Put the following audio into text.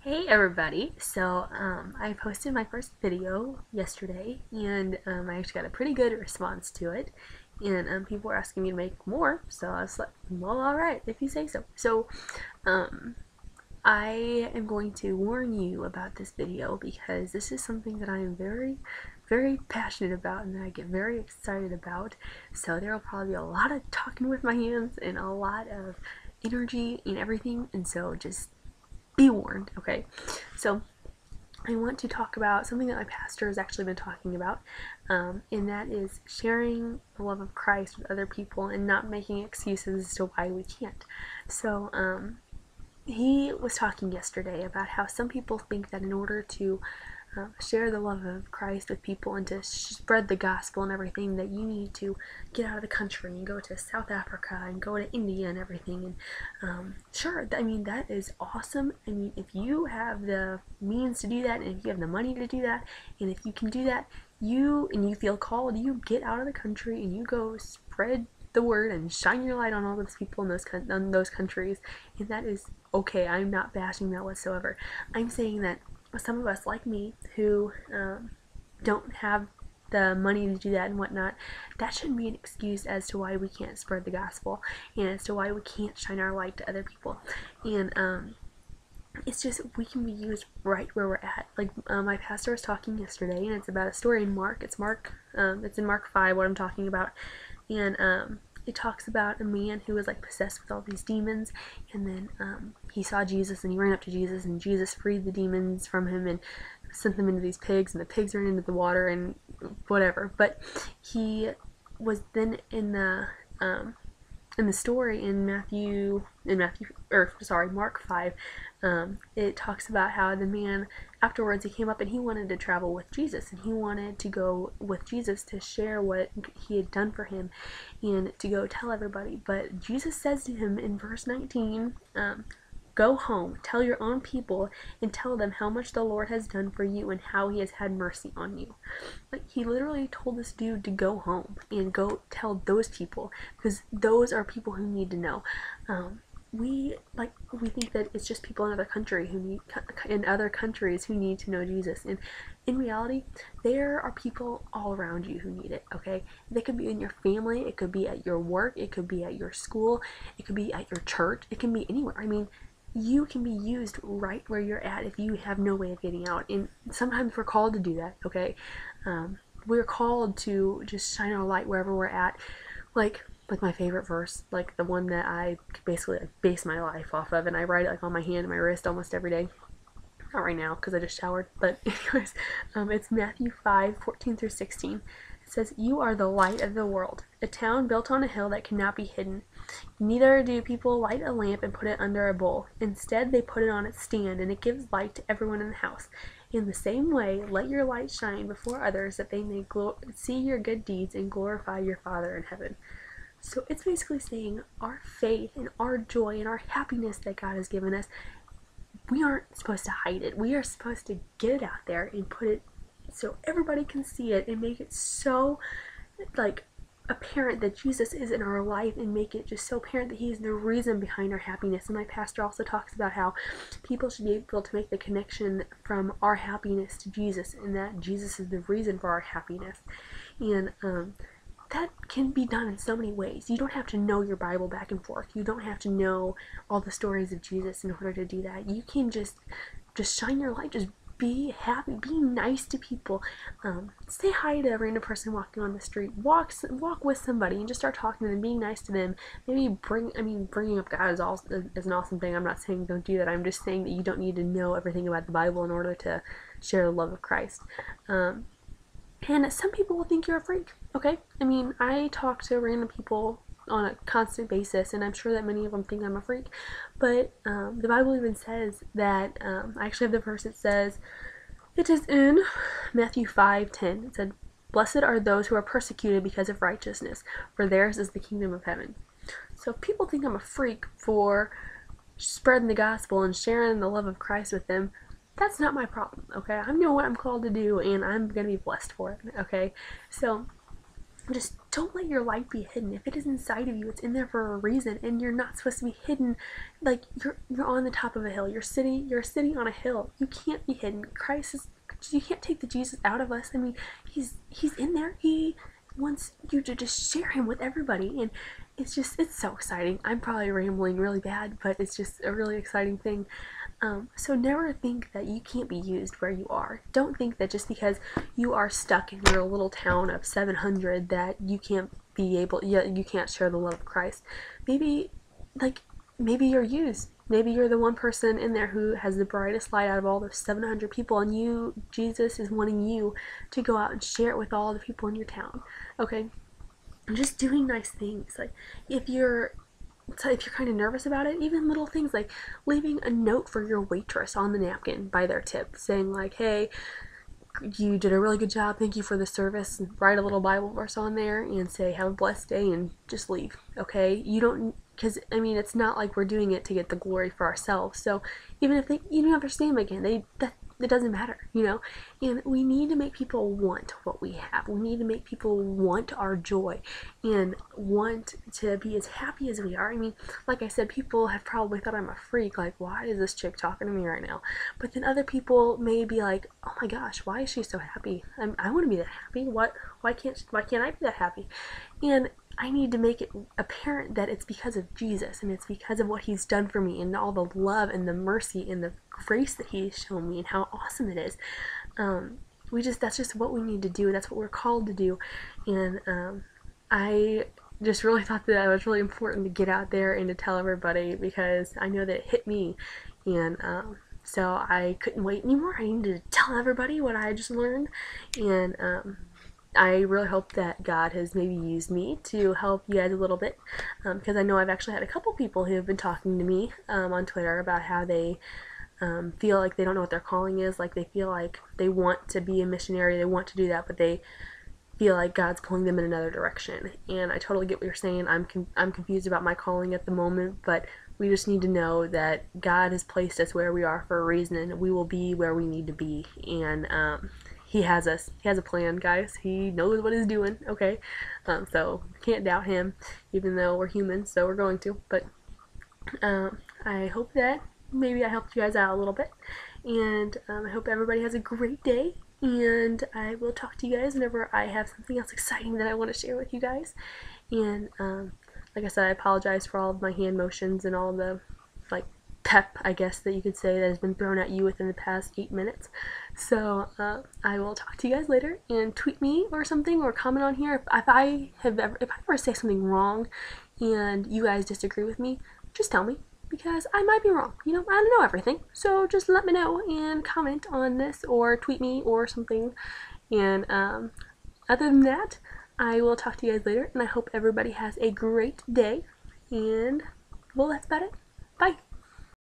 Hey everybody! So I posted my first video yesterday, and I actually got a pretty good response to it. And people were asking me to make more, so I was like, well, alright, if you say so. So um, I am going to warn you about this video because this is something that I am very, very passionate about and that I get very excited about. So there will probably be a lot of talking with my hands and a lot of energy and everything, and so just be warned, okay? So I want to talk about something that my pastor has actually been talking about, and that is sharing the love of Christ with other people and not making excuses as to why we can't. So he was talking yesterday about how some people think that in order to share the love of Christ with people and to spread the gospel and everything, that you need to get out of the country and go to South Africa and go to India and everything. And sure, I mean, that is awesome. I mean, if you have the means to do that, and if you have the money to do that, and if you can do that, you feel called, you get out of the country and you go spread the word and shine your light on all those people in those countries, and that is okay. I'm not bashing that whatsoever. I'm saying that some of us, like me, who don't have the money to do that and whatnot, that shouldn't be an excuse as to why we can't spread the gospel and as to why we can't shine our light to other people. And it's just, we can be used right where we're at. Like my pastor was talking yesterday, and it's about a story in Mark. It's in Mark 5, what I'm talking about. And it talks about a man who was like possessed with all these demons, and then he saw Jesus and he ran up to Jesus, and Jesus freed the demons from him and sent them into these pigs, and the pigs ran into the water and whatever. But he was then in the story in Mark 5, it talks about how the man afterwards, he came up and he wanted to travel with Jesus, and he wanted to go with Jesus to share what he had done for him and to go tell everybody. But Jesus says to him in verse 19, go home, tell your own people, and tell them how much the Lord has done for you and how he has had mercy on you. Like, he literally told this dude to go home and go tell those people, because those are people who need to know. We think that it's just people in other countries who need to know Jesus, and in reality, there are people all around you who need it. Okay, they could be in your family, it could be at your work, it could be at your school, it could be at your church, it can be anywhere. I mean, you can be used right where you're at if you have no way of getting out, and sometimes we're called to do that. Okay, we're called to just shine our light wherever we're at. Like my favorite verse, like the one that I basically base my life off of, and I write it like on my hand and my wrist almost every day. Not right now because I just showered, but anyways, it's Matthew 5:14-16. It says, "You are the light of the world, a town built on a hill that cannot be hidden. Neither do people light a lamp and put it under a bowl. Instead, they put it on its stand, and it gives light to everyone in the house. In the same way, let your light shine before others, that they may see your good deeds and glorify your Father in heaven." So it's basically saying our faith and our joy and our happiness that God has given us, we aren't supposed to hide it. We are supposed to get it out there and put it so everybody can see it, and make it so like apparent that Jesus is in our life, and make it just so apparent that he is the reason behind our happiness. And my pastor also talks about how people should be able to make the connection from our happiness to Jesus, and that Jesus is the reason for our happiness. And that can be done in so many ways. You don't have to know your Bible back and forth. You don't have to know all the stories of Jesus in order to do that. You can just shine your light. Just be happy. Be nice to people. Say hi to a random person walking on the street. Walk with somebody and just start talking to them, being nice to them. Maybe bringing up God is an awesome thing. I'm not saying don't do that. I'm just saying that you don't need to know everything about the Bible in order to share the love of Christ. And some people will think you're a freak, okay? I mean, I talk to random people on a constant basis, and I'm sure that many of them think I'm a freak. But the Bible even says that, I actually have the verse. It says, it is in Matthew 5:10. It said, "Blessed are those who are persecuted because of righteousness, for theirs is the kingdom of heaven." So if people think I'm a freak for spreading the gospel and sharing the love of Christ with them, that's not my problem, okay? I know what I'm called to do, and I'm gonna be blessed for it, okay? So just don't let your light be hidden. If it is inside of you, it's in there for a reason, and you're not supposed to be hidden. Like you're on the top of a hill. You're sitting on a hill. You can't be hidden. Christ is. You can't take the Jesus out of us. I mean, he's in there. He wants you to just share him with everybody, and it's so exciting. I'm probably rambling really bad, but it's just a really exciting thing. So never think that you can't be used where you are. Don't think that just because you are stuck in your little town of 700 that you can't be able, you can't share the love of Christ. Maybe, maybe you're used. Maybe you're the one person in there who has the brightest light out of all those 700 people, and Jesus is wanting you to go out and share it with all the people in your town. Okay? Just doing nice things. Like, if you're kind of nervous about it, even little things like leaving a note for your waitress on the napkin by their tip, saying like, hey, you did a really good job, thank you for the service, and write a little Bible verse on there and say, have a blessed day, and just leave, okay? You don't, because, I mean, it's not like we're doing it to get the glory for ourselves, so even if you don't understand again, it doesn't matter, and we need to make people want what we have. We need to make people want our joy and want to be as happy as we are. I mean, like I said, people have probably thought I'm a freak, like, why is this chick talking to me right now? But then other people may be like, oh my gosh, why is she so happy? I want to be that happy. Why can't I be that happy? And I need to make it apparent that it's because of Jesus, and it's because of what he's done for me, and all the love and the mercy and the grace that he's shown me, and how awesome it is. That's just what we need to do. That's what we're called to do. And I just really thought that it was really important to get out there and to tell everybody, because I know that it hit me, and so I couldn't wait anymore. I needed to tell everybody what I just learned, and I really hope that God has maybe used me to help you guys a little bit, because I know I've actually had a couple people who have been talking to me on Twitter about how they feel like they don't know what their calling is, like they feel like they want to be a missionary, they want to do that, but they feel like God's pulling them in another direction. And I totally get what you're saying. I'm confused about my calling at the moment, but we just need to know that God has placed us where we are for a reason, and we will be where we need to be. And he has us. He has a plan, guys. He knows what he's doing, okay? So can't doubt him, even though we're human, so we're going to. But I hope that maybe I helped you guys out a little bit, and I hope everybody has a great day, and I will talk to you guys whenever I have something else exciting that I want to share with you guys. And like I said, I apologize for all of my hand motions and all the pep, I guess that you could say, that has been thrown at you within the past 8 minutes. So I will talk to you guys later, and tweet me or something, or comment on here if I ever say something wrong and you guys disagree with me. Just tell me, because I might be wrong. I don't know everything, so just let me know and comment on this, or tweet me or something. And other than that, I will talk to you guys later, and I hope everybody has a great day. And well, that's about it. Bye.